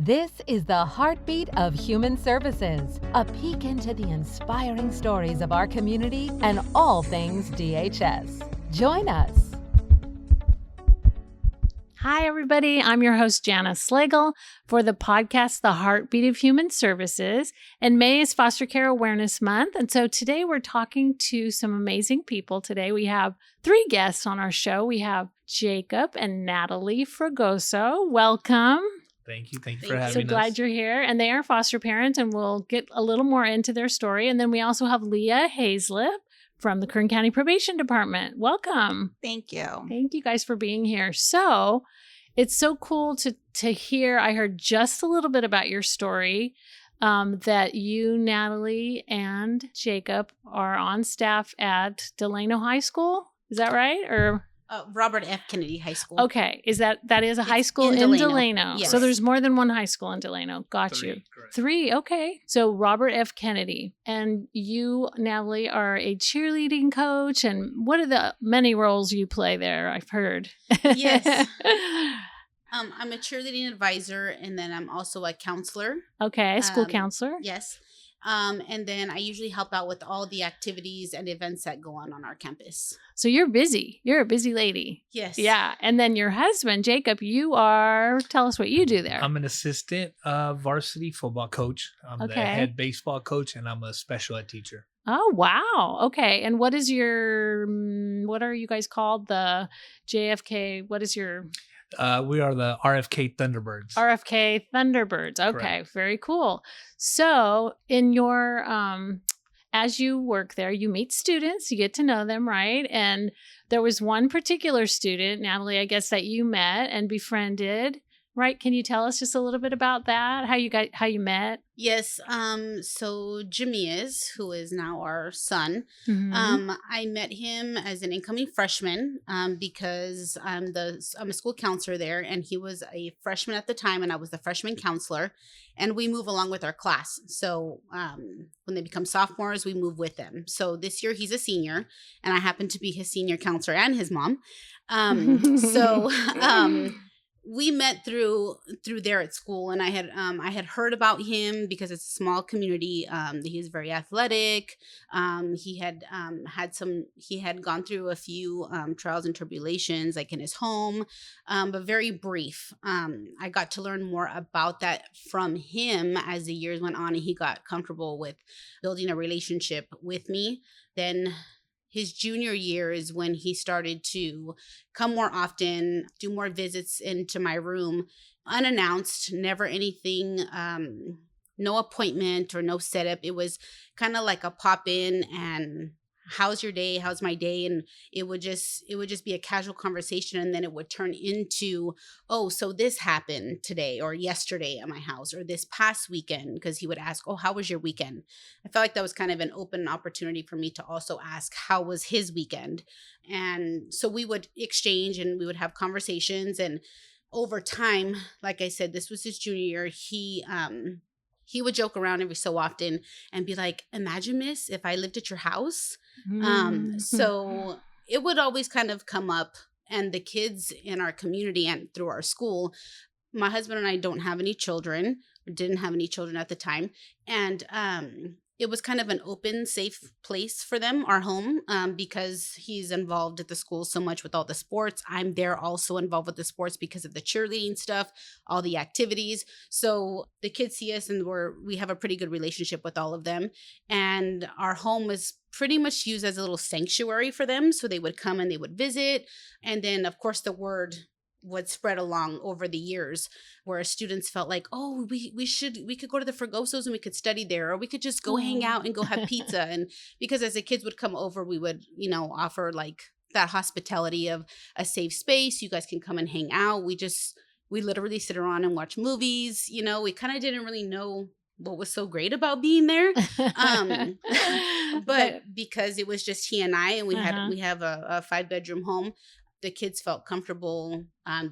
This is the heartbeat of human services, a peek into the inspiring stories of our community and all things DHS. Join us. Hi, everybody. I'm your host, Janice Slagle, for the podcast, The Heartbeat of Human Services. And May is Foster Care Awareness Month. And so today we're talking to some amazing people. Today we have 3 guests on our show. We have Jacob and Natalie Fragoso. Welcome. Thank you. Thank you for having us. So glad you're here. And they are foster parents, and we'll get a little more into their story. And then we also have Leía Hazlip from the Kern County Probation Department. Welcome. Thank you. Thank you guys for being here. So it's so cool to hear. I heard just a little bit about your story, that you, Natalie, and Jacob are on staff at Delano High School. Is that right? Or Robert F. Kennedy High School. Okay. That is a high school in Delano. Yes. So there's more than one high school in Delano. Got 3, you. correct. 3. Okay. So Robert F. Kennedy. And you, Natalie, are a cheerleading coach. And what are the many roles you play there? I've heard. Yes. I'm a cheerleading advisor, and then I'm also a counselor. Okay. School counselor. Yes. And then I usually help out with all the activities and events that go on our campus. So you're busy. You're a busy lady. Yes. Yeah. And then your husband, Jacob, tell us what you do there. I'm an assistant varsity football coach. I'm the head baseball coach, and I'm a special ed teacher. Oh, wow. Okay. And what are you guys called? The JFK, what is your... We are the RFK Thunderbirds. RFK Thunderbirds. Okay. Correct. Very cool. So in your, as you work there, you meet students, you get to know them, right? And there was one particular student, Natalie, I guess, that you met and befriended, right? Can you tell us just a little bit about that? How you met? Yes. So Gamiaz, who is now our son, I met him as an incoming freshman, because I'm a school counselor there, and he was a freshman at the time, and I was the freshman counselor, and we move along with our class. So when they become sophomores, we move with them. So this year he's a senior, and I happen to be his senior counselor and his mom. We met through there at school, and I had heard about him because it's a small community. He's very athletic. He had gone through a few trials and tribulations, like in his home, but very brief. I got to learn more about that from him as the years went on, and he got comfortable with building a relationship with me. Then his junior year is when he started to come more often, do more visits into my room, unannounced, never anything, no appointment or no setup. It was kind of like a pop in and how's your day? How's my day? And it would just be a casual conversation. And then it would turn into, oh, so this happened today or yesterday at my house or this past weekend, because he would ask, oh, how was your weekend? I felt like that was kind of an open opportunity for me to also ask, how was his weekend? And so we would exchange and we would have conversations. And over time, like I said, this was his junior year. He would joke around every so often and be like, imagine, miss, if I lived at your house. So it would always kind of come up, and the kids in our community and through our school, my husband and I don't have any children, or didn't have any children at the time. And it was kind of an open, safe place for them, our home, because he's involved at the school so much with all the sports. I'm there also involved with the sports because of the cheerleading stuff, all the activities. So the kids see us, and we have a pretty good relationship with all of them. And our home was pretty much used as a little sanctuary for them. So they would come and they would visit. And then, of course, the word would spread along over the years, where students felt like, oh, we could go to the Fragosos and we could study there, or we could just go hang out and go have pizza. And because as the kids would come over, we would, offer like that hospitality of a safe space. You guys can come and hang out. We literally sit around and watch movies. We kind of didn't really know what was so great about being there. But because it was just he and I, and we have a 5-bedroom home, the kids felt comfortable.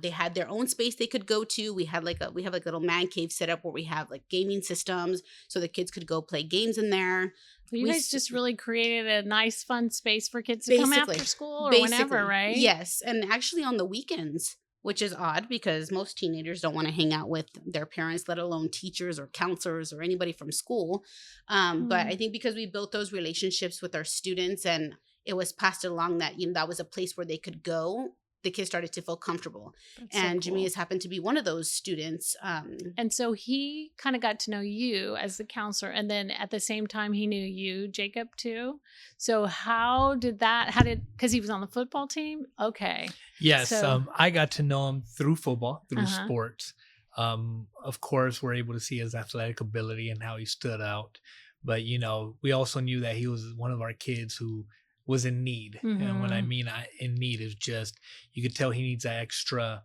They had their own space they could go to. We have like a little man cave set up where we have like gaming systems, so the kids could go play games in there. You guys just really created a nice, fun space for kids to come after school or whenever, right? Yes. And actually on the weekends, which is odd because most teenagers don't want to hang out with their parents, let alone teachers or counselors or anybody from school. But I think because we built those relationships with our students and it was passed along that, that was a place where they could go, the kids started to feel comfortable. That's and so cool. Gamiaz happened to be one of those students. And so he kind of got to know you as the counselor. And then at the same time, he knew you, Jacob, too. So because he was on the football team? Okay. Yes. So, I got to know him through football, through sports. Of course, we're able to see his athletic ability and how he stood out. But, we also knew that he was one of our kids who was in need. And when I mean in need is just, you could tell he needs that extra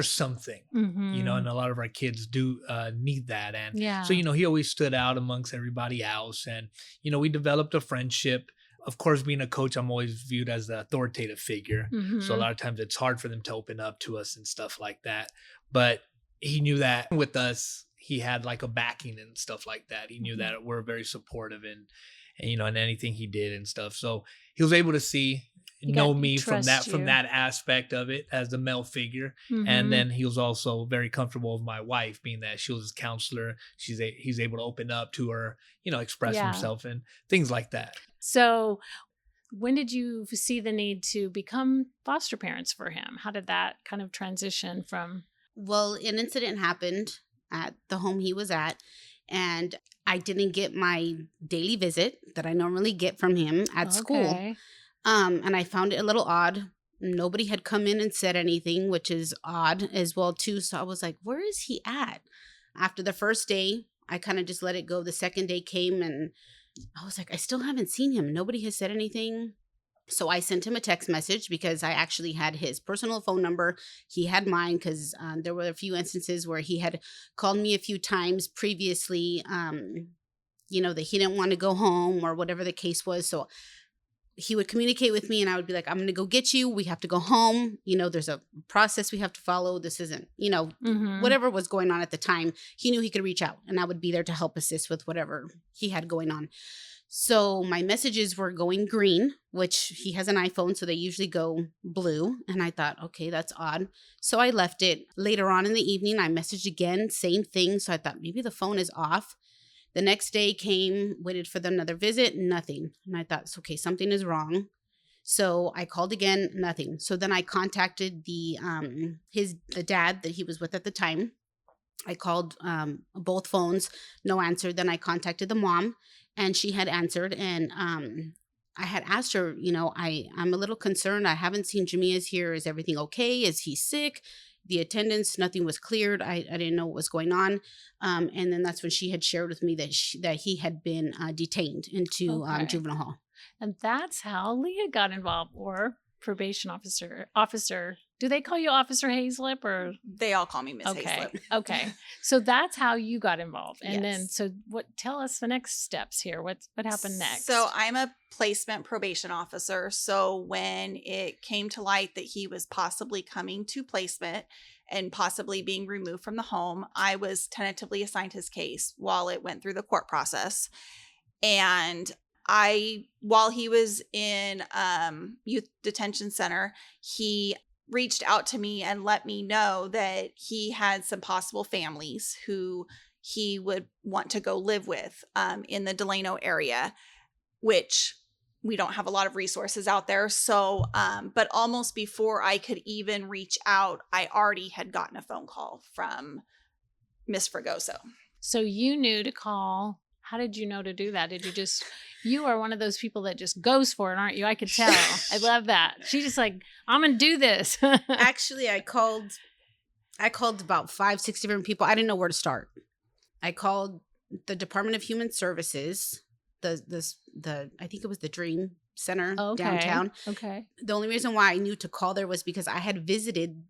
something, and a lot of our kids do need that. And so, he always stood out amongst everybody else. And, we developed a friendship. Of course, being a coach, I'm always viewed as the authoritative figure. So a lot of times it's hard for them to open up to us and stuff like that. But he knew that with us, he had like a backing and stuff like that. He knew that we're very supportive and in anything he did and stuff. So he was able to know me from that aspect of it as the male figure. And then he was also very comfortable with my wife, being that she was his counselor. He's able to open up to her, express himself and things like that. So when did you see the need to become foster parents for him? How did that kind of transition from? Well, an incident happened at the home he was at, and I didn't get my daily visit that I normally get from him at school. And I found it a little odd. Nobody had come in and said anything, which is odd as well, too. So I was like, where is he at? After the first day, I kind of just let it go. The second day came and I was like, I still haven't seen him. Nobody has said anything. So I sent him a text message because I actually had his personal phone number. He had mine because there were a few instances where he had called me a few times previously, that he didn't want to go home or whatever the case was. So he would communicate with me and I would be like, I'm going to go get you. We have to go home. There's a process we have to follow. This isn't, whatever was going on at the time. He knew he could reach out and I would be there to help assist with whatever he had going on. So my messages were going green, which he has an iPhone, so they usually go blue. And I thought, okay, that's odd. So I left it. Later on in the evening, I messaged again, same thing. So I thought maybe the phone is off. The next day came, waited for another visit, nothing. And I thought, okay, something is wrong. So I called again, nothing. So then I contacted the dad that he was with at the time. I called both phones, no answer. Then I contacted the mom. And she had answered, and I had asked her, I'm a little concerned. I haven't seen Gamiaz here. Is everything okay? Is he sick? The attendance, nothing was cleared. I didn't know what was going on. And then that's when she had shared with me that he had been detained into juvenile hall. And that's how Leía got involved, or probation officer. Do they call you Officer Hazlip or? They all call me Miss Hazlip. Okay. So that's how you got involved. And yes. Then, tell us the next steps here. What happened next? So I'm a placement probation officer. So when it came to light that he was possibly coming to placement and possibly being removed from the home, I was tentatively assigned his case while it went through the court process. And while he was in youth detention center, he reached out to me and let me know that he had some possible families who he would want to go live with in the Delano area, which we don't have a lot of resources out there. So, but almost before I could even reach out, I already had gotten a phone call from Miss Fragoso. So you knew to call. How did you know to do that? You are one of those people that just goes for it, aren't you? I could tell. I love that. She's just like, I'm going to do this. Actually, I called about 5-6 different people. I didn't know where to start. I called the Department of Human Services, I think it was the Dream Center downtown. Okay. The only reason why I knew to call there was because I had visited,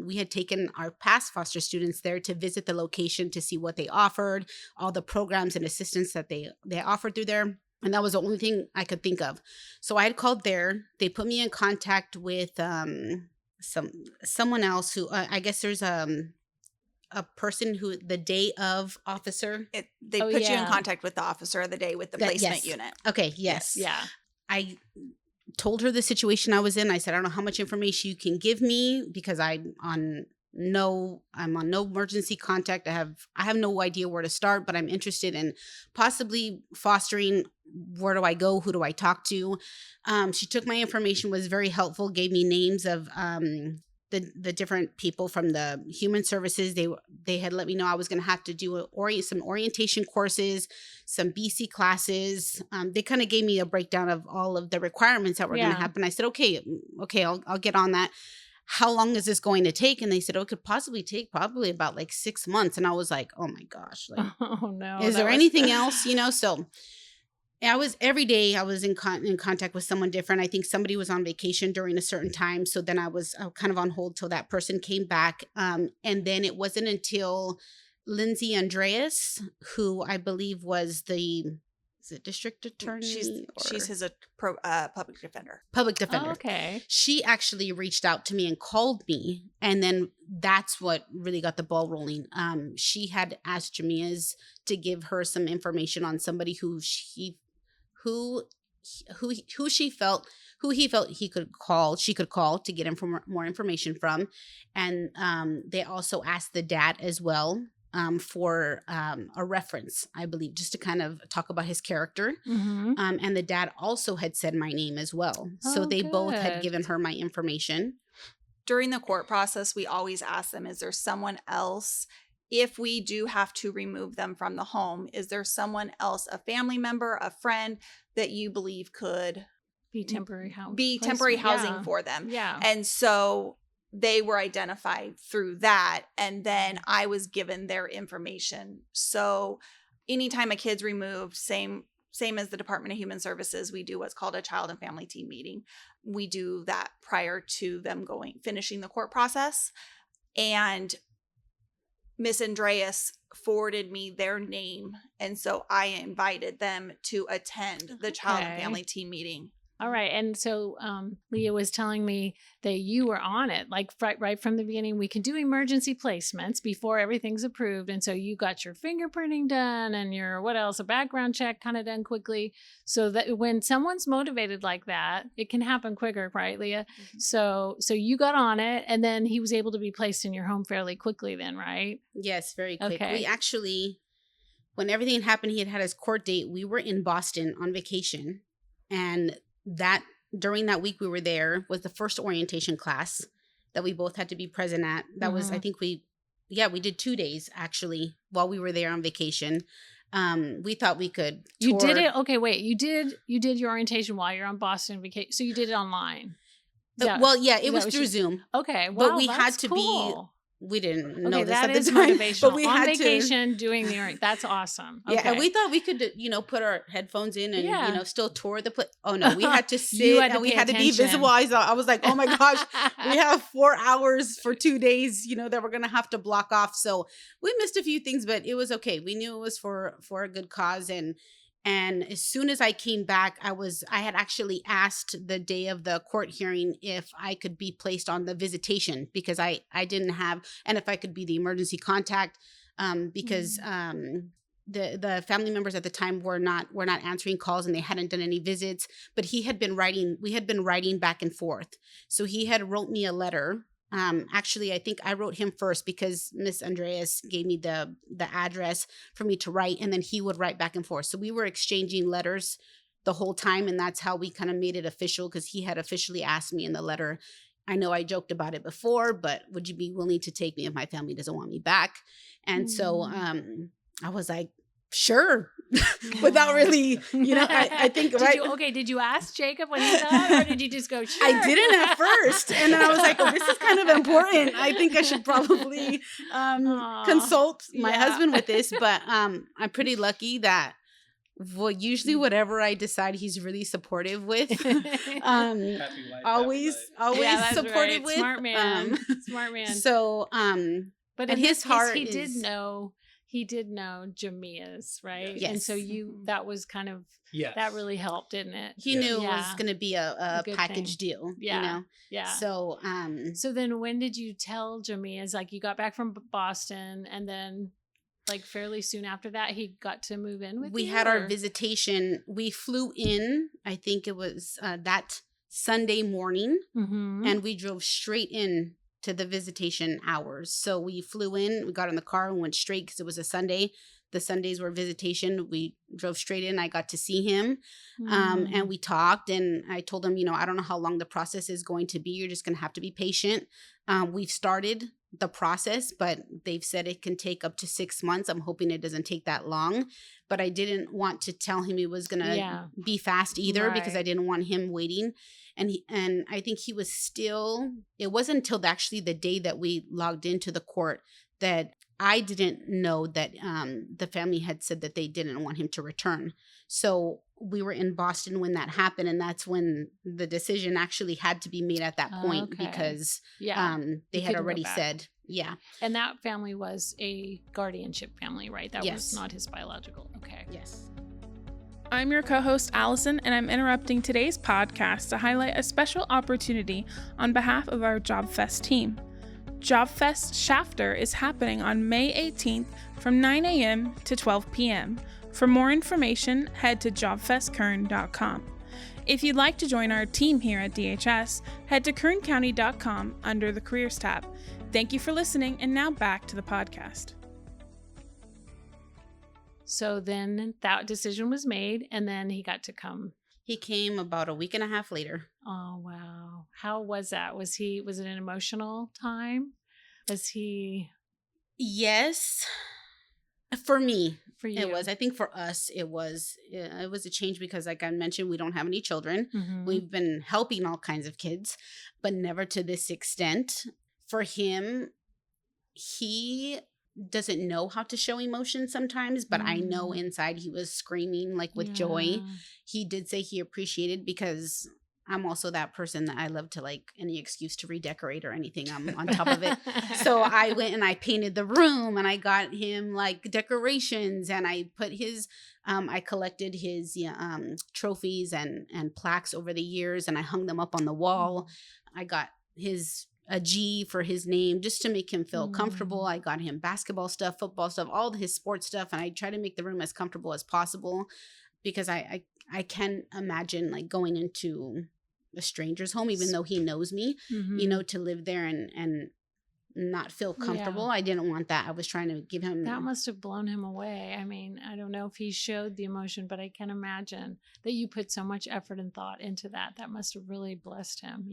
we had taken our past foster students there to visit the location to see what they offered, all the programs and assistance that they offered through there. And that was the only thing I could think of. So I had called there. They put me in contact with someone else who I guess there's a person who the day of officer. They put you in contact with the officer of the day with the placement unit. Okay. Yes. Yeah. I told her the situation I was in. I said, I don't know how much information you can give me because I'm on no emergency contact. I have no idea where to start, but I'm interested in possibly fostering. Where do I go? Who do I talk to? She took my information, was very helpful, gave me names of the different people from the human services. They had let me know I was going to have to do some orientation courses, some BC classes. They kind of gave me a breakdown of all of the requirements that were going to happen. I said, okay, I'll get on that. How long is this going to take? And they said, it could possibly take probably about like 6 months. And I was like, oh my gosh, like, oh no, is there anything else, so every day I was in contact with someone different. I think somebody was on vacation during a certain time. So then I was kind of on hold till that person came back. And then it wasn't until Lindsay Andreas, who I believe was is it district attorney? She's his public defender. Public defender. Oh, okay. She actually reached out to me and called me. And then that's what really got the ball rolling. She had asked Gamiaz to give her some information on somebody who he felt she could call to get more information from. And they also asked the dad as well for a reference, I believe, just to kind of talk about his character. Mm-hmm. And the dad also had said my name as well. So they both had given her my information. During the court process, we always ask them, is there someone else? If we do have to remove them from the home, is there someone else, a family member, a friend that you believe could be temporary housing for them? Yeah. And so they were identified through that. And then I was given their information. So anytime a kid's removed, same as the Department of Human Services, we do what's called a child and family team meeting. We do that prior to them finishing the court process. And Miss Andreas forwarded me their name. And so I invited them to attend the child and family team meeting. All right. And so Leía was telling me that you were on it, like right from the beginning. We can do emergency placements before everything's approved. And so you got your fingerprinting done and your, a background check kind of done quickly. So that when someone's motivated like that, it can happen quicker, right, Leía? Mm-hmm. So you got on it, and then he was able to be placed in your home fairly quickly then, right? Yes, very quick. Okay. We actually, when everything happened, he had his court date. We were in Boston on vacation, and during that week we were there was the first orientation class that we both had to be present at. That was, I think we did 2 days actually while we were there on vacation. We thought we could tour. You did it? Okay, wait. You did your orientation while you're on Boston vacation. So you did it online. It was through Zoom. Okay. But we had to be, we didn't know this at the time. Motivational. But we on had vacation doing the that's awesome. Okay. Yeah, and we thought we could, put our headphones in and still tour the place. Oh no, we had to sit and we had to be visible. I was like, oh my gosh, we have 4 hours for 2 days, that we're gonna have to block off. So we missed a few things, but it was okay. We knew it was for a good cause. And as soon as I came back, I had actually asked the day of the court hearing if I could be placed on the visitation because I didn't have, and if I could be the emergency contact, because the family members at the time were not answering calls and they hadn't done any visits. But we had been writing back and forth. So he had wrote me a letter. Actually, I think I wrote him first because Miss Andreas gave me the address for me to write, and then he would write back and forth. So we were exchanging letters the whole time, and that's how we kind of made it official because he had officially asked me in the letter. I know I joked about it before, but would you be willing to take me if my family doesn't want me back? And so I was like, sure. Without really, I think, did you ask Jacob when he saw, or did you just go, sure? I didn't at first. And then I was like, this is kind of important. I think I should probably consult my husband with this. But I'm pretty lucky that usually whatever I decide, he's really supportive with. Always supportive right. with. Smart man. Smart man. So, but in his heart, he did know Gamiaz, right? Yes. And so that was kind of, that really helped, didn't it? He knew it was going to be a package deal, Yeah. So, so then when did you tell Gamiaz, like you got back from Boston and then like fairly soon after that, he got to move in with you? We had our visitation. We flew in, I think it was that Sunday morning, Mm-hmm. and we drove straight in to the visitation hours. So we flew in, we got in the car and went straight because it was a Sunday. The Sundays were visitation. We drove straight in. I got to see him, and we talked. And I told him, I don't know how long the process is going to be. You're just going to have to be patient. We've started the process, but they've said it can take up to 6 months. I'm hoping it doesn't take that long. But I didn't want to tell him it was going to be fast either, because I didn't want him waiting. And I think he was still, it wasn't until actually the day that we logged into the court that I didn't know that the family had said that they didn't want him to return. So we were in Boston when that happened, and that's when the decision actually had to be made at that point, because they had already said, And that family was a guardianship family, right? That Yes. was not his biological. Okay. Yes. I'm your co-host, Allison, and I'm interrupting today's podcast to highlight a special opportunity on behalf of our JobFest team. JobFest Shafter is happening on May 18th from 9 a.m. to 12 p.m. For more information, head to jobfestkern.com. If you'd like to join our team here at DHS, head to kerncounty.com under the Careers tab. Thank you for listening, and now back to the podcast. So then that decision was made, and then he got to come. He came about a week and a half later. Oh, wow. How was that? Was it an emotional time? Was he? Yes. For me, For you? it was. I think for us, it was a change because, like I mentioned, we don't have any children. Mhm. We've been helping all kinds of kids, but never to this extent. For him, he doesn't know how to show emotion sometimes, but I know inside he was screaming like with joy. He did say he appreciated, because I'm also that person that I love to, like, any excuse to redecorate or anything. I'm on top of it. So I went and I painted the room, and I got him like decorations, and I put his, I collected his trophies and plaques over the years, and I hung them up on the wall. I got a G for his name just to make him feel comfortable. I got him basketball stuff, football stuff, all his sports stuff. And I try to make the room as comfortable as possible, because I can imagine like going into a stranger's home, even though he knows me, to live there and not feel comfortable. I didn't want that. I was trying to give him. That must have blown him away. I mean, I don't know if he showed the emotion, but I can imagine that you put so much effort and thought into that. That must have really blessed him,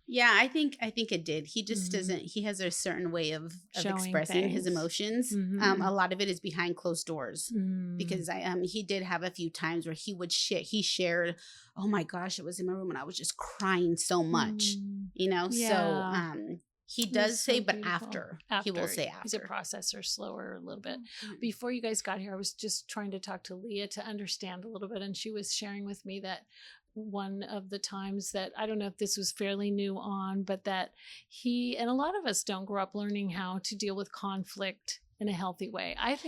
Yeah, I think it did. He just doesn't. He has a certain way of expressing his emotions. A lot of it is behind closed doors, because he did have a few times where he shared, oh my gosh, it was in my room and I was just crying so much, So he does say, so but after he will say after. He's a processor, slower a little bit. Before you guys got here, I was just trying to talk to Leah to understand a little bit, and she was sharing with me that one of the times that, I don't know if this was fairly new on, but that he, and a lot of us don't grow up learning how to deal with conflict in a healthy way. I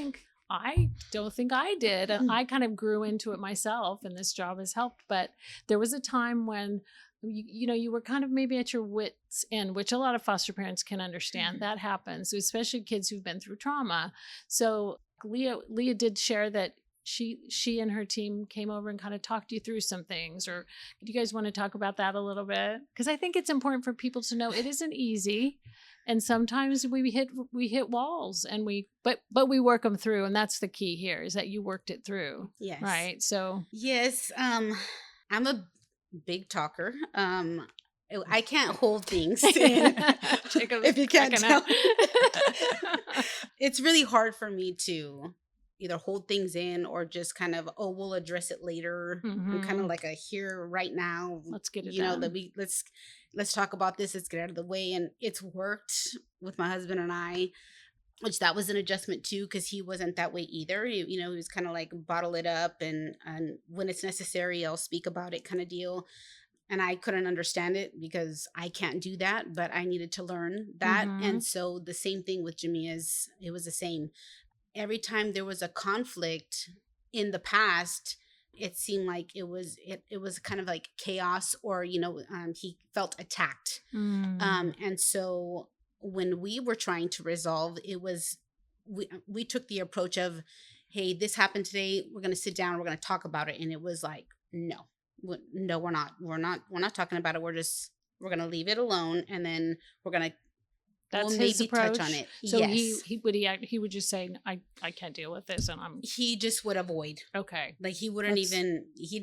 don't think I did. And I kind of grew into it myself, and this job has helped. But there was a time when, you were kind of maybe at your wit's end, which a lot of foster parents can understand. That happens, especially kids who've been through trauma. So Leah did share that she and her team came over and kind of talked you through some things. Or do you guys want to talk about that a little bit? Because I think it's important for people to know it isn't easy, and sometimes we hit walls, and but we work them through, and that's the key here, is that you worked it through. Yes. Right. So yes, I'm a big talker. I can't hold things in. If you can't tell. It's really hard for me to either hold things in or just kind of, we'll address it later. I'm kind of like a here right now. Let's get it done. Let's talk about this. Let's get out of the way. And it's worked with my husband and I, which that was an adjustment too, because he wasn't that way either. He was kind of like bottle it up, and when it's necessary, I'll speak about it kind of deal. And I couldn't understand it because I can't do that, but I needed to learn that. And so the same thing with Gamiaz, it was the same. Every time there was a conflict in the past, it seemed like it was kind of like chaos, or he felt attacked. And so when we were trying to resolve, it was we took the approach of, hey, this happened today, we're going to sit down, we're going to talk about it. And it was like, no, no, we're not talking about it. We're going to leave it alone. And then we'll his maybe approach. touch on it. So yes. he would just say, I can't deal with this. And he just would avoid. Okay. Like he wouldn't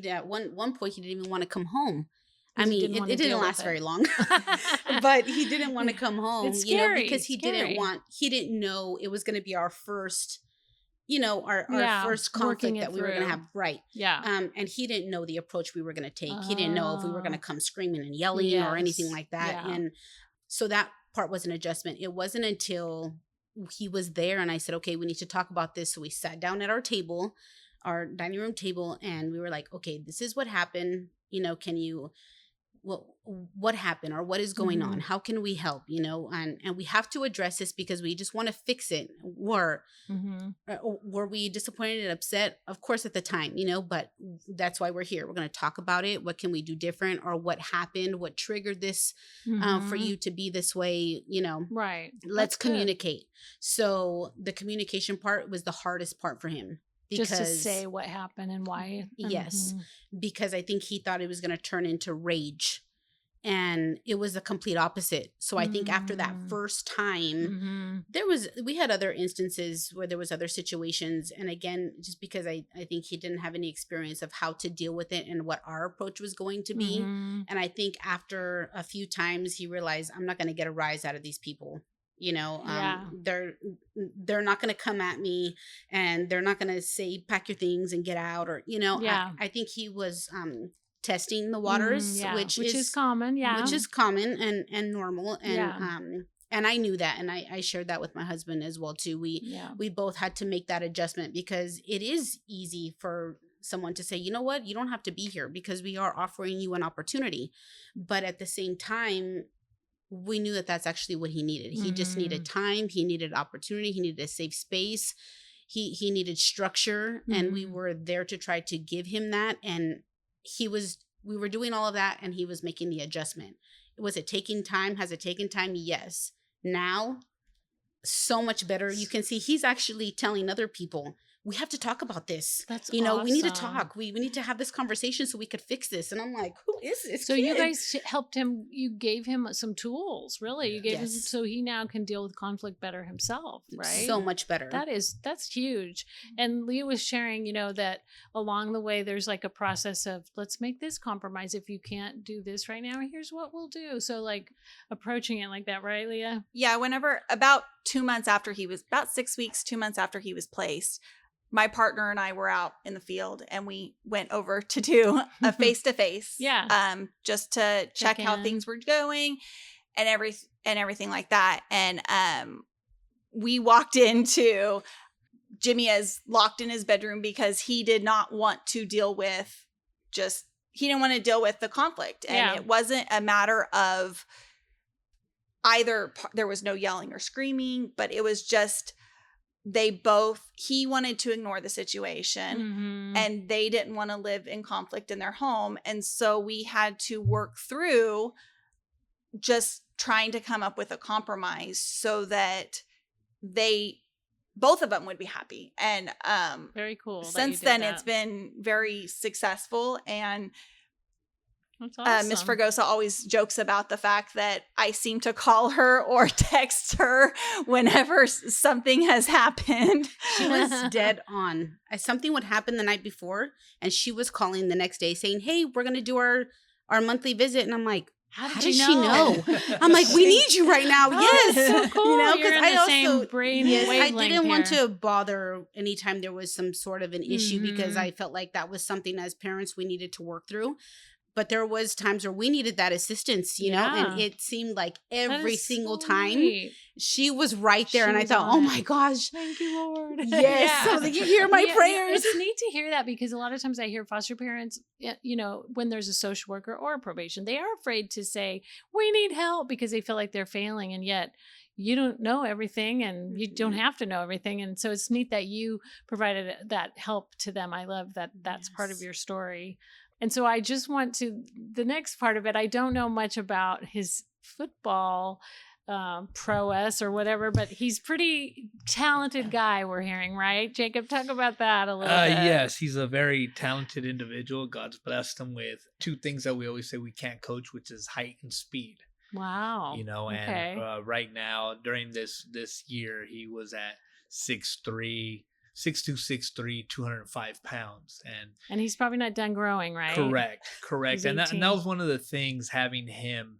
at one point, he didn't even want to come home. I mean, it didn't last very long, but he didn't want to come home, It's scary. because he didn't know it was going to be our first, our first conflict that we were going to have. Right. Yeah. And he didn't know the approach we were going to take. He didn't know if we were going to come screaming and yelling or anything like that. Yeah. And so that part was an adjustment. It wasn't until he was there and I said, okay, we need to talk about this. So we sat down at our table, our dining room table, and we were like, okay, this is what happened. What happened or what is going on? How can we help? And we have to address this because we just want to fix it. Were we disappointed and upset? Of course, at the time, but that's why we're here. We're going to talk about it. What can we do different, or what happened? What triggered this for you to be this way? Right. Let's communicate. So the communication part was the hardest part for him. Because, just to say what happened and why. Yes, because I think he thought it was going to turn into rage, and it was the complete opposite. So I think after that first time, we had other instances where there was other situations. And again, just because I think he didn't have any experience of how to deal with it and what our approach was going to be. And I think after a few times, he realized, I'm not going to get a rise out of these people. They're not going to come at me, and they're not going to say, pack your things and get out, or, I think he was, testing the waters, which is common. Yeah. Which is common and normal. And, and I knew that. And I shared that with my husband as well, too. We both had to make that adjustment, because it is easy for someone to say, you know what, you don't have to be here, because we are offering you an opportunity. But at the same time, we knew that that's actually what he needed. He just needed time. He needed opportunity. He needed a safe space. He needed structure. And we were there to try to give him that. And we were doing all of that, and he was making the adjustment. Was it taking time? Has it taken time? Yes. Now, so much better. You can see he's actually telling other people, we have to talk about this. That's we need to talk. We need to have this conversation so we could fix this. And I'm like, who is this So kid? you guys helped him. You gave him some tools, really. You gave him, so he now can deal with conflict better himself, right? So much better. That's huge. And Leah was sharing, that along the way, there's like a process of, let's make this compromise. If you can't do this right now, here's what we'll do. So like approaching it like that, right, Leah? Yeah. Whenever about 2 months after about 6 weeks, 2 months after he was placed, my partner and I were out in the field, and we went over to do a face-to-face. Just to check how things were going and everything like that. And we walked into Gamiaz locked in his bedroom because he did not want to deal with the conflict. And it wasn't a matter of either, there was no yelling or screaming, but it was just, he wanted to ignore the situation, and they didn't want to live in conflict in their home. And so we had to work through just trying to come up with a compromise so that both of them would be happy. And very cool. Since then, it's been very successful. And that's awesome. Miss Fregosa always jokes about the fact that I seem to call her or text her whenever something has happened. She was dead on. Something would happen the night before, and she was calling the next day saying, hey, we're going to do our monthly visit. And I'm like, how did she know? I'm like, we need you right now. Yes. So cool. Because I also, brain I didn't want to bother anytime there was some sort of an issue, because I felt like that was something as parents we needed to work through. But there was times where we needed that assistance, know, and it seemed like every single time she was right there. And I thought, oh my gosh. Thank you, Lord. Yes. So you hear my prayers. It's neat to hear that, because a lot of times I hear foster parents, when there's a social worker or a probation, they are afraid to say, we need help, because they feel like they're failing. And yet you don't know everything, and you don't have to know everything. And so it's neat that you provided that help to them. I love that that's part of your story. And so I just want to, the next part of it, I don't know much about his football prowess or whatever, but he's pretty talented guy, we're hearing, right? Jacob, talk about that a little bit. Yes, he's a very talented individual. God's blessed him with two things that we always say we can't coach, which is height and speed. Wow. You know, okay. and right now during this year, he was at 6'3", 6'2", 6'3", 205 pounds, and he's probably not done growing, right? Correct. And that was one of the things, having him.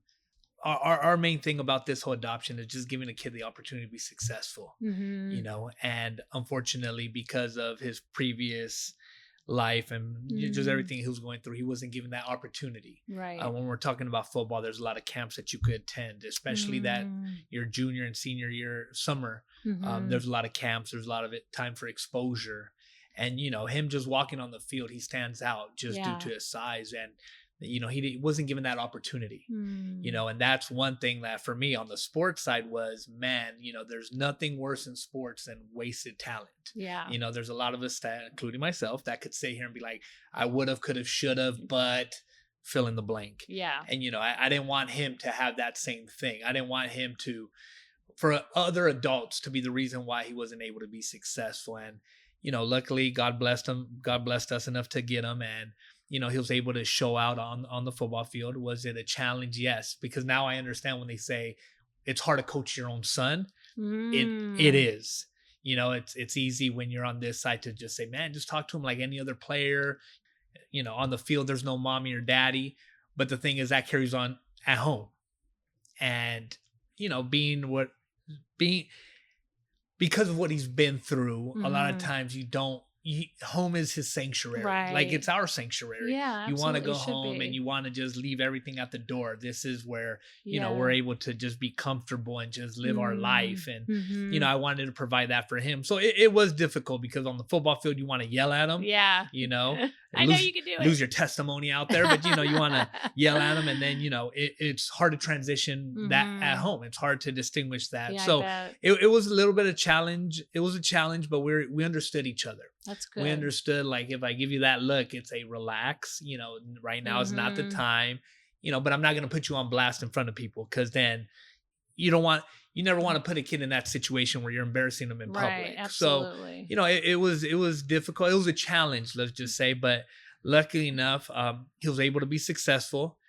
Our main thing about this whole adoption is just giving a kid the opportunity to be successful, you know, and unfortunately, because of his previous life and just everything he was going through, he wasn't given that opportunity. Right. When we're talking about football, there's a lot of camps that you could attend, especially that your junior and senior year summer. There's a lot of camps. There's a lot of time for exposure. And, you know, him just walking on the field, he stands out just due to his size. And, you know, he wasn't given that opportunity, you know, and that's one thing that for me on the sports side was, man, you know, there's nothing worse in sports than wasted talent. Yeah. You know, there's a lot of us that, including myself, that could sit here and be like, I would have, could have, should have, but fill in the blank. Yeah. And, you know, I didn't want him to have that same thing. I didn't want him for other adults to be the reason why he wasn't able to be successful. And, you know, luckily God blessed him. God blessed us enough to get him. And, you know, he was able to show out on the football field. Was it a challenge? Yes. Because now I understand when they say it's hard to coach your own son. It is. You know, it's easy when you're on this side to just say, man, just talk to him like any other player. You know, on the field, there's no mommy or daddy. But the thing is that carries on at home. And, you know, because of what he's been through, a lot of times home is his sanctuary. Right. Like it's our sanctuary. Yeah, you want to go absolutely home should be. and you want to just leave everything at the door. This is where, you know, we're able to just be comfortable and just live our life. And, you know, I wanted to provide that for him. So it was difficult because on the football field, you want to yell at him. Yeah. You know, I know you can do it. Lose your testimony out there, but, you know, you want to yell at him. And then, you know, it's hard to transition that at home. It's hard to distinguish that. Yeah, so it was a little bit of challenge. It was a challenge, but we understood each other. That's good. We understood, like, if I give you that look, it's a relax, you know, right now is not the time, you know, but I'm not going to put you on blast in front of people, because then you never want to put a kid in that situation where you're embarrassing them in public. Right, absolutely. So, you know, it was difficult. It was a challenge, let's just say, but luckily enough, he was able to be successful.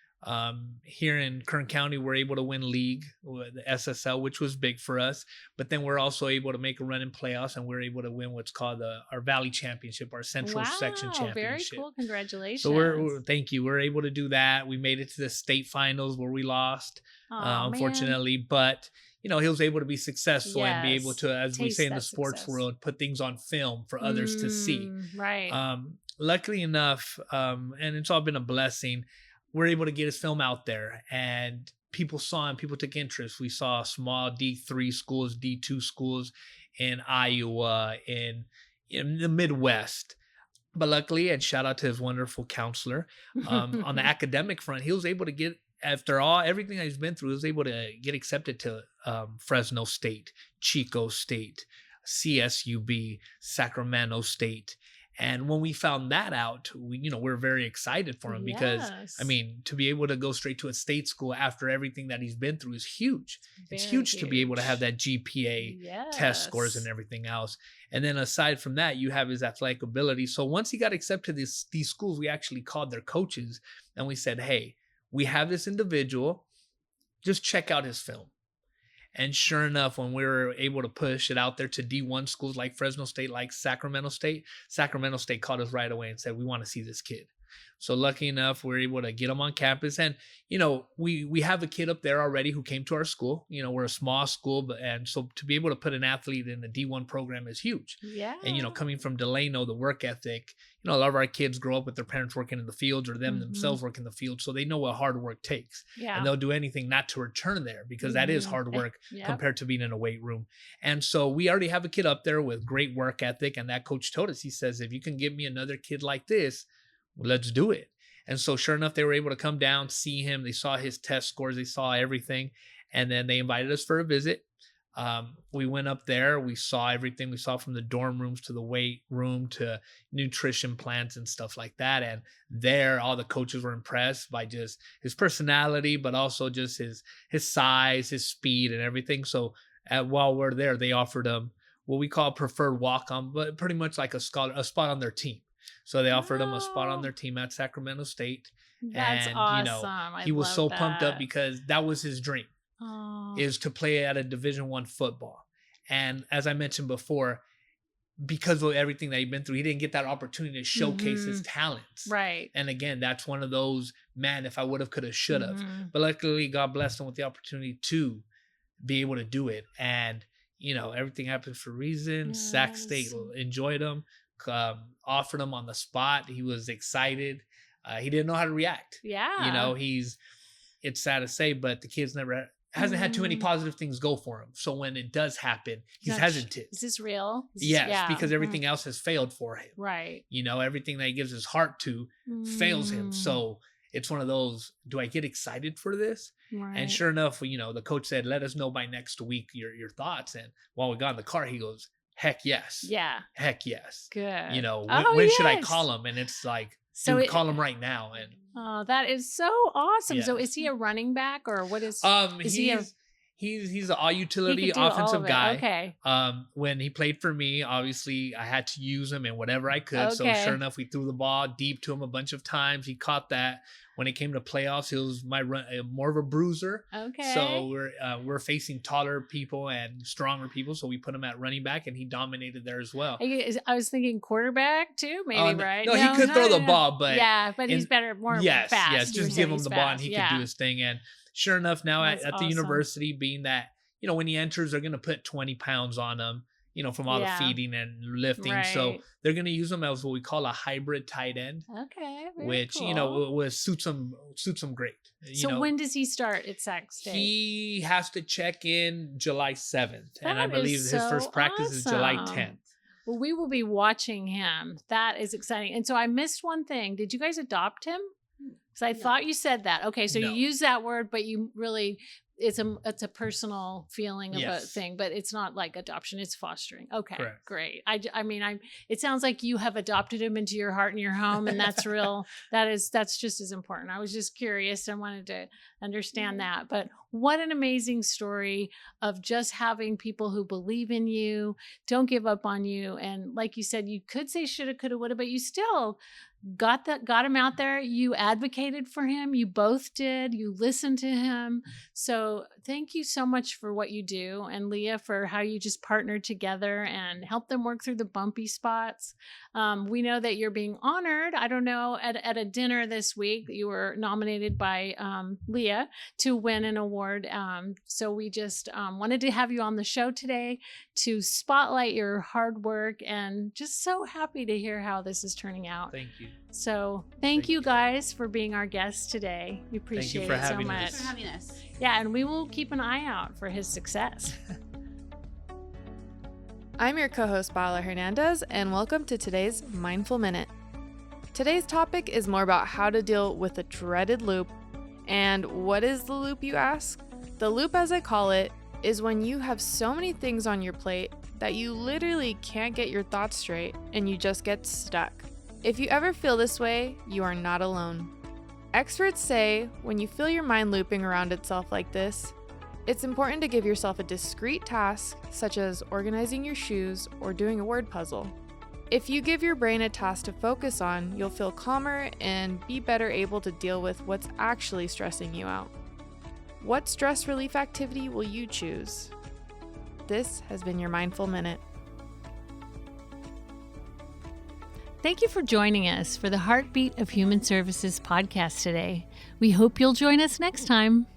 Here in Kern County, we're able to win league, the SSL, which was big for us. But then we're also able to make a run in playoffs, and we're able to win what's called our Valley Championship, our Central Section Championship. Very cool. Congratulations. So thank you. We're able to do that. We made it to the state finals where we lost, unfortunately, but you know, he was able to be successful and be able to, as we say in the sports world, put things on film for others to see. Right. Luckily enough, and it's all been a blessing, we're able to get his film out there, and people saw him. People took interest. We saw small D3 schools, D2 schools in Iowa, in the Midwest. But luckily, and shout out to his wonderful counselor, on the academic front, he was able to get, after everything that he's been through, he was able to get accepted to Fresno State, Chico State, CSUB, Sacramento State. And when we found that out, we're very excited for him, because, I mean, to be able to go straight to a state school after everything that he's been through is huge. It's huge to be able to have that GPA test scores and everything else. And then aside from that, you have his athletic ability. So once he got accepted to these schools, we actually called their coaches and we said, hey, we have this individual, just check out his film. And sure enough, when we were able to push it out there to D1 schools like Fresno State, like Sacramento State called us right away and said, we want to see this kid. So lucky enough, we're able to get him on campus. And, you know, we have a kid up there already who came to our school. You know, we're a small school, and so to be able to put an athlete in the D1 program is huge. Yeah. And, you know, coming from Delano, the work ethic, you know, a lot of our kids grow up with their parents working in the fields, or them themselves working in the field. So they know what hard work takes. Yeah. And they'll do anything not to return there, because that is hard work compared to being in a weight room. And so we already have a kid up there with great work ethic. And that coach told us, he says, if you can give me another kid like this, well, let's do it. And so sure enough, they were able to come down, see him. They saw his test scores. They saw everything. And then they invited us for a visit. We went up there. We saw everything. We saw from the dorm rooms to the weight room to nutrition plans and stuff like that. And there, all the coaches were impressed by just his personality, but also just his size, his speed, and everything. So while we're there, they offered him what we call preferred walk-on, but pretty much like a spot on their team. So they offered him a spot on their team at Sacramento State. That's and, awesome. He was so pumped up because that was his dream. Is to play at a Division I football. And as I mentioned before, because of everything that he'd been through, he didn't get that opportunity to showcase his talents. Right. And again, that's one of those, man, if I would have, could have, should have. But luckily, God blessed him with the opportunity to be able to do it. And, everything happens for a reason. Yes. Sac State enjoyed him, offered him on the spot. He was excited. He didn't know how to react. Yeah. It's sad to say, but the kid's hasn't had too many positive things go for him. So when it does happen, he's hesitant. Is this real? Yes, because everything else has failed for him. Right. Everything that he gives his heart to fails him. So it's one of those, do I get excited for this? Right. And sure enough, the coach said, let us know by next week your thoughts. And while we got in the car, he goes, heck yes. Yeah. Heck yes. Good. When should I call him? And it's like, so call him right now. And that is so awesome. Yeah. So is he a running back or what is he's an all utility offensive guy. Okay. When he played for me, obviously I had to use him in whatever I could. Okay. So sure enough, we threw the ball deep to him a bunch of times. He caught that. When it came to playoffs, he was more of a bruiser. Okay. So we're facing taller people and stronger people, so we put him at running back, and he dominated there as well. I was thinking quarterback too, maybe, right? No, he could throw the ball, but he's better, more fast. Yes, just give him the ball, and he could do his thing. And sure enough, now at the university, being that when he enters, they're going to put 20 pounds on him. From all the feeding and lifting. Right. So they're going to use him as what we call a hybrid tight end. Okay. Which, cool. suits him great. So when does he start at Sac State? He has to check in July 7th. And I believe his first practice is July 10th. Well, we will be watching him. That is exciting. And so I missed one thing. Did you guys adopt him? Because I thought you said that. Okay, so you use that word, but you really... It's a personal feeling of a thing, but it's not like adoption. It's fostering. Okay, correct. Great. It sounds like you have adopted him into your heart and your home, and that's real. That's just as important. I was just curious and wanted to understand that. But what an amazing story of just having people who believe in you, don't give up on you, and like you said, you could say shoulda, coulda, woulda, but you still got him out there. You advocated for him. You both did. You listened to him. So thank you so much for what you do. And Leía, for how you just partnered together and helped them work through the bumpy spots. We know that you're being honored. I don't know, at a dinner this week, you were nominated by Leía to win an award. So we just wanted to have you on the show today to spotlight your hard work, and just so happy to hear how this is turning out. Thank you. So thank you guys for being our guests today. We appreciate it so much. Thanks for having us. Yeah, and we will keep an eye out for his success. I'm your co-host, Paola Hernandez, and welcome to today's Mindful Minute. Today's topic is more about how to deal with the dreaded loop. And what is the loop, you ask? The loop, as I call it, is when you have so many things on your plate that you literally can't get your thoughts straight and you just get stuck. If you ever feel this way, you are not alone. Experts say when you feel your mind looping around itself like this, it's important to give yourself a discrete task, such as organizing your shoes or doing a word puzzle. If you give your brain a task to focus on, you'll feel calmer and be better able to deal with what's actually stressing you out. What stress relief activity will you choose? This has been your Mindful Minute. Thank you for joining us for the Heartbeat of Human Services podcast today. We hope you'll join us next time.